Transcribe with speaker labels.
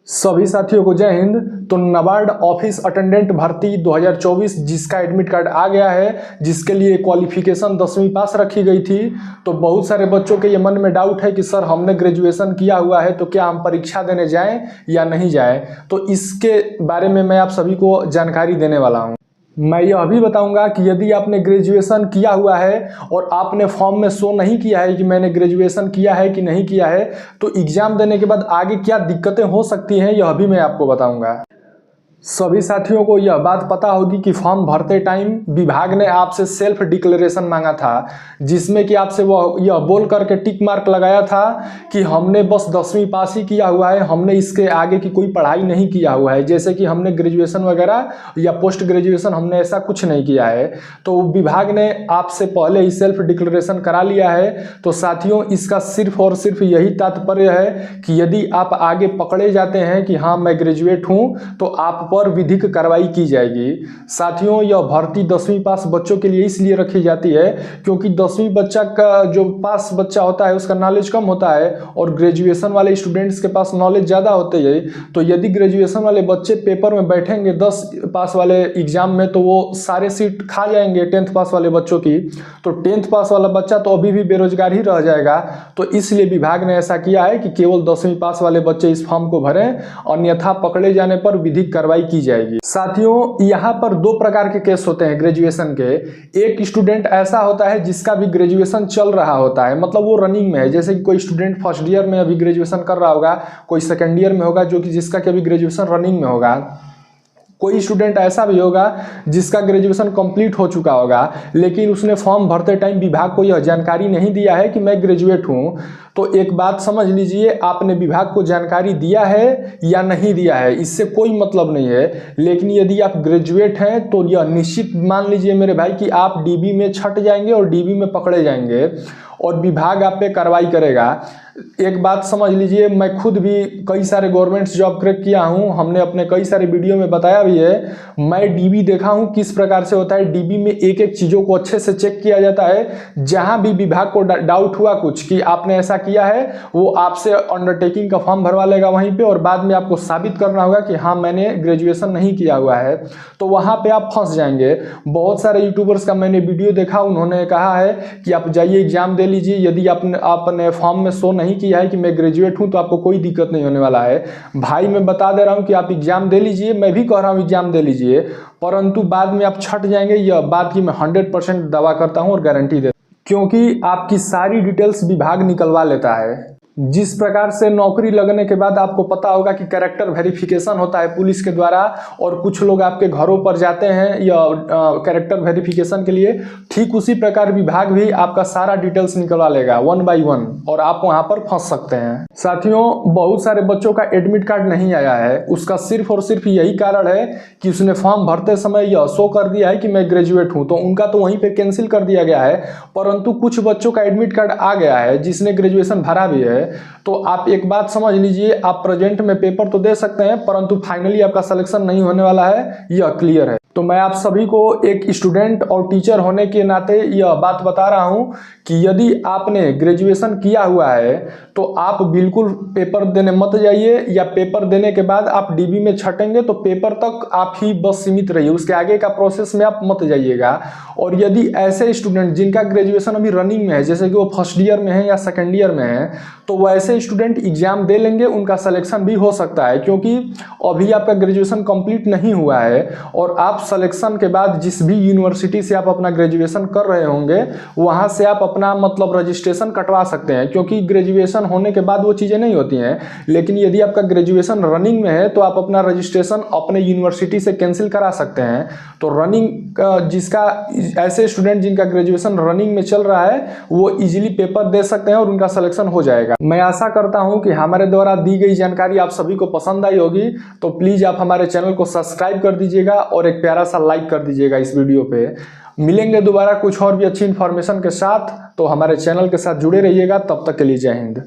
Speaker 1: सभी साथियों को जय हिंद। तो नाबार्ड ऑफिस अटेंडेंट भर्ती 2024 जिसका एडमिट कार्ड आ गया है, जिसके लिए क्वालिफिकेशन 10वीं पास रखी गई थी। तो बहुत सारे बच्चों के ये मन में डाउट है कि सर हमने ग्रेजुएशन किया हुआ है तो क्या हम परीक्षा देने जाएं या नहीं जाएं। तो इसके बारे में मैं आप सभी को जानकारी देने वाला हूं। मैं यह भी बताऊंगा कि यदि आपने ग्रेजुएशन किया हुआ है और आपने फॉर्म में शो नहीं किया है कि मैंने ग्रेजुएशन किया है कि नहीं किया है, तो एग्जाम देने के बाद आगे क्या दिक्कतें हो सकती हैं यह भी मैं आपको बताऊंगा। सभी साथियों को यह बात पता होगी कि फॉर्म भरते टाइम विभाग ने आपसे सेल्फ डिक्लेरेशन मांगा था, जिसमें कि आपसे वह यह बोल करके टिक मार्क लगाया था कि हमने बस 10वीं पास ही किया हुआ है, हमने इसके आगे की कोई पढ़ाई नहीं किया हुआ है, जैसे कि हमने ग्रेजुएशन वगैरह या पोस्ट ग्रेजुएशन हमने ऐसा कुछ नहीं किया है। तो विभाग ने आपसे पहले ही सेल्फ डिक्लेरेशन करा लिया है। तो साथियों, इसका सिर्फ और सिर्फ यही तात्पर्य है कि यदि आप आगे पकड़े जाते हैं कि हाँ मैं ग्रेजुएट हूँ, तो आप पर विधिक कार्रवाई की जाएगी। साथियों, यह भर्ती 10वीं पास बच्चों के लिए इसलिए रखी जाती है क्योंकि 10वीं बच्चा का जो पास बच्चा होता है उसका नॉलेज कम होता है और ग्रेजुएशन वाले स्टूडेंट्स के पास नॉलेज ज़्यादा होते हैं। तो यदि ग्रेजुएशन वाले बच्चे पेपर में बैठेंगे 10 पास वाले एग्जाम में, तो वो सारे सीट खा जाएंगे 10th पास वाले बच्चों की। तो 10th पास वाला बच्चा तो अभी भी बेरोजगार ही रह जाएगा। तो इसलिए विभाग ने ऐसा किया है कि केवल 10वीं पास वाले बच्चे इस फॉर्म को भरें, अन्यथा पकड़े जाने पर विधिक कार्रवाई की जाएगी। साथियों, यहाँ पर दो प्रकार के केस होते हैं ग्रेजुएशन के। एक स्टूडेंट ऐसा होता है जिसका भी ग्रेजुएशन चल रहा होता है, मतलब वो रनिंग में है, जैसे कि कोई स्टूडेंट फर्स्ट ईयर में अभी ग्रेजुएशन कर रहा होगा, कोई सेकेंड ईयर में होगा जो कि जिसका कि अभी ग्रेजुएशन रनिंग में होगा। कोई स्टूडेंट ऐसा भी होगा जिसका ग्रेजुएशन कंप्लीट हो चुका होगा, लेकिन उसने फॉर्म भरते टाइम विभाग को यह जानकारी नहीं दिया है कि मैं ग्रेजुएट हूं। तो एक बात समझ लीजिए, आपने विभाग को जानकारी दिया है या नहीं दिया है इससे कोई मतलब नहीं है, लेकिन यदि आप ग्रेजुएट हैं तो यह निश्चित मान लीजिए मेरे भाई कि आप डीबी में छट जाएंगे और डीबी में पकड़े जाएंगे और विभाग आप पे कार्रवाई करेगा। एक बात समझ लीजिए, मैं खुद भी कई सारे गवर्नमेंट जॉब क्रैक किया हूं, हमने अपने कई सारे वीडियो में बताया भी है। मैं डीबी देखा हूं किस प्रकार से होता है। डीबी में एक एक चीज़ों को अच्छे से चेक किया जाता है। जहां भी विभाग को डाउट हुआ कुछ कि आपने ऐसा किया है, वो आपसे अंडरटेकिंग का फॉर्म भरवा लेगा वहीं पे, और बाद में आपको साबित करना होगा कि हाँ मैंने ग्रेजुएशन नहीं किया हुआ है। तो वहाँ पे आप फंस जाएंगे। बहुत सारे यूट्यूबर्स का मैंने वीडियो देखा, उन्होंने कहा है कि आप जाइए एग्जाम दे लीजिए, यदि आपने फॉर्म में शो नहीं किया है कि मैं ग्रेजुएट हूं तो आपको कोई दिक्कत नहीं होने वाला है। भाई मैं बता दे रहा हूं कि आप एग्जाम दे लीजिए, मैं भी कह रहा हूं एग्जाम दे लीजिए, परंतु बाद में आप छट जाएंगे। यह बात की मैं 100% दावा करता हूं और गारंटी देता हूं, क्योंकि आपकी सारी डिटेल्स विभाग निकलवा लेता है। जिस प्रकार से नौकरी लगने के बाद आपको पता होगा कि कैरेक्टर वेरिफिकेशन होता है पुलिस के द्वारा, और कुछ लोग आपके घरों पर जाते हैं या कैरेक्टर वेरिफिकेशन के लिए, ठीक उसी प्रकार विभाग भी आपका सारा डिटेल्स निकलवा लेगा 1 by 1, और आप वहां पर फंस सकते हैं। साथियों, बहुत सारे बच्चों का एडमिट कार्ड नहीं आया है, उसका सिर्फ और सिर्फ यही कारण है कि उसने फॉर्म भरते समय यह शो कर दिया है कि मैं ग्रेजुएट हूं, तो उनका तो वहीं पे कैंसिल कर दिया गया है। परंतु कुछ बच्चों का एडमिट कार्ड आ गया है जिसने ग्रेजुएशन भरा भी है। तो आप एक बात समझ लीजिए, आप प्रेजेंट में पेपर तो दे सकते हैं, परंतु फाइनली आपका सिलेक्शन नहीं होने वाला है, यह क्लियर है। तो मैं आप सभी को एक स्टूडेंट और टीचर होने के नाते यह बात बता रहा हूं कि यदि आपने ग्रेजुएशन किया हुआ है तो आप बिल्कुल पेपर देने मत जाइए, या पेपर देने के बाद आप डीबी में छटेंगे तो पेपर तक आप ही बस सीमित रहिए, उसके आगे का प्रोसेस में आप मत जाइएगा। और यदि ऐसे स्टूडेंट जिनका ग्रेजुएशन अभी रनिंग में है, जैसे कि वो फर्स्ट ईयर में है या सेकेंड ईयर में है, तो वैसे स्टूडेंट एग्जाम दे लेंगे, उनका सिलेक्शन भी हो सकता है, क्योंकि अभी आपका ग्रेजुएशन कंप्लीट नहीं हुआ है। और आप सिलेक्शन के बाद जिस भी यूनिवर्सिटी से आप अपना ग्रेजुएशन कर रहे होंगे वहां से आप अपना मतलब रजिस्ट्रेशन कटवा सकते हैं, क्योंकि ग्रेजुएशन होने के बाद वो चीज़ें नहीं होती हैं। लेकिन यदि आपका ग्रेजुएशन रनिंग में है तो आप अपना रजिस्ट्रेशन अपने यूनिवर्सिटी से कैंसिल करा सकते हैं। तो रनिंग जिसका ऐसे स्टूडेंट जिनका ग्रेजुएशन रनिंग में चल रहा है वो इजीली पेपर दे सकते हैं और उनका सिलेक्शन हो जाएगा। मैं आशा करता हूं कि हमारे द्वारा दी गई जानकारी आप सभी को पसंद आई होगी। तो प्लीज़ आप हमारे चैनल को सब्सक्राइब कर दीजिएगा और एक प्यारा सा लाइक कर दीजिएगा इस वीडियो पे। मिलेंगे दोबारा कुछ और भी अच्छी इन्फॉर्मेशन के साथ, तो हमारे चैनल के साथ जुड़े रहिएगा। तब तक के लिए जय हिंद।